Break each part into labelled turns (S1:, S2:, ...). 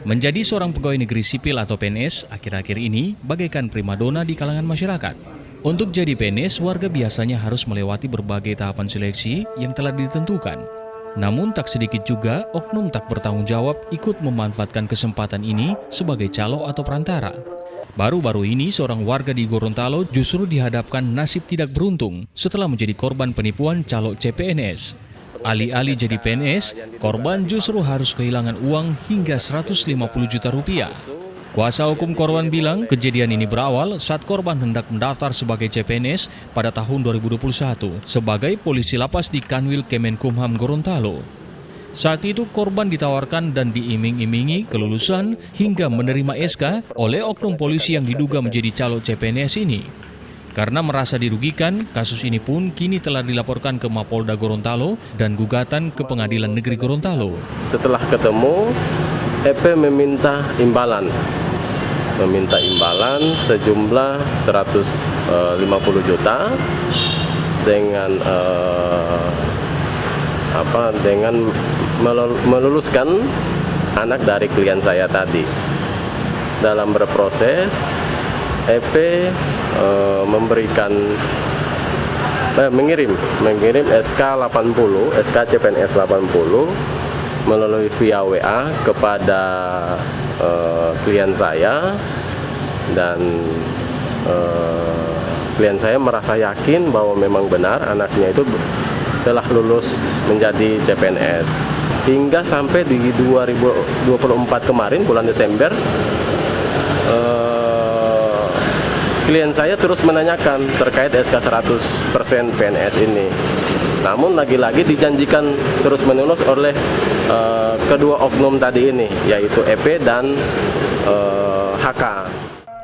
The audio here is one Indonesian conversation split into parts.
S1: Menjadi seorang pegawai negeri sipil atau PNS, akhir-akhir ini bagaikan primadona di kalangan masyarakat. Untuk jadi PNS, warga biasanya harus melewati berbagai tahapan seleksi yang telah ditentukan. Namun tak sedikit juga oknum tak bertanggung jawab ikut memanfaatkan kesempatan ini sebagai calo atau perantara. Baru-baru ini seorang warga di Gorontalo justru dihadapkan nasib tidak beruntung setelah menjadi korban penipuan calo CPNS. Alih-alih jadi PNS, korban justru harus kehilangan uang hingga 150 juta rupiah. Kuasa hukum korban bilang kejadian ini berawal saat korban hendak mendaftar sebagai CPNS pada tahun 2021 sebagai polisi lapas di Kanwil Kemenkumham Gorontalo. Saat itu korban ditawarkan dan diiming-imingi kelulusan hingga menerima SK oleh oknum polisi yang diduga menjadi calo CPNS ini. Karena merasa dirugikan, kasus ini pun kini telah dilaporkan ke Mapolda Gorontalo dan gugatan ke Pengadilan Negeri Gorontalo.
S2: Setelah ketemu, EP meminta imbalan sejumlah 150 juta dengan meluluskan anak dari klien saya tadi. Dalam berproses, EP mengirim SK 80, SK CPNS 80 melalui via WA kepada klien saya, dan klien saya merasa yakin bahwa memang benar anaknya itu telah lulus menjadi CPNS. Hingga sampai di 2024 kemarin, bulan Desember, klien saya terus menanyakan terkait SK 100% PNS ini. Namun lagi-lagi dijanjikan terus-menerus oleh kedua oknum tadi ini, yaitu EP dan HK.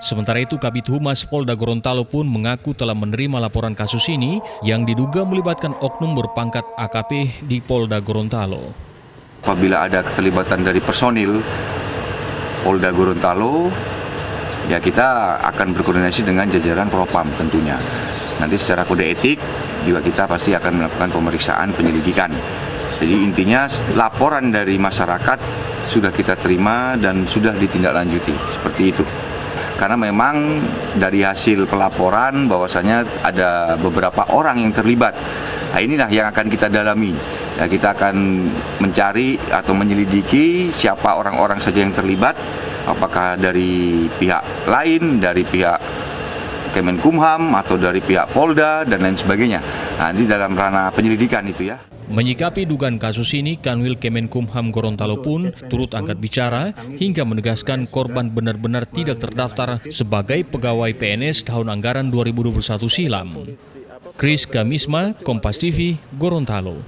S1: Sementara itu, Kabid Humas Polda Gorontalo pun mengaku telah menerima laporan kasus ini yang diduga melibatkan oknum berpangkat AKP di Polda Gorontalo.
S3: Apabila ada keterlibatan dari personil Polda Gorontalo, ya kita akan berkoordinasi dengan jajaran Propam tentunya. Nanti secara kode etik juga kita pasti akan melakukan pemeriksaan penyelidikan. Jadi intinya laporan dari masyarakat sudah kita terima dan sudah ditindaklanjuti, seperti itu. Karena memang dari hasil pelaporan bahwasanya ada beberapa orang yang terlibat. Nah, inilah yang akan kita dalami. Ya, kita akan mencari atau menyelidiki siapa orang-orang saja yang terlibat. Apakah dari pihak lain, dari pihak Kemenkumham atau dari pihak Polda dan lain sebagainya. Nah, di dalam ranah penyelidikan itu ya.
S1: Menyikapi dugaan kasus ini, Kanwil Kemenkumham Gorontalo pun turut angkat bicara hingga menegaskan korban benar-benar tidak terdaftar sebagai pegawai PNS tahun anggaran 2021 silam. Kris Kamisma, Kompas TV, Gorontalo.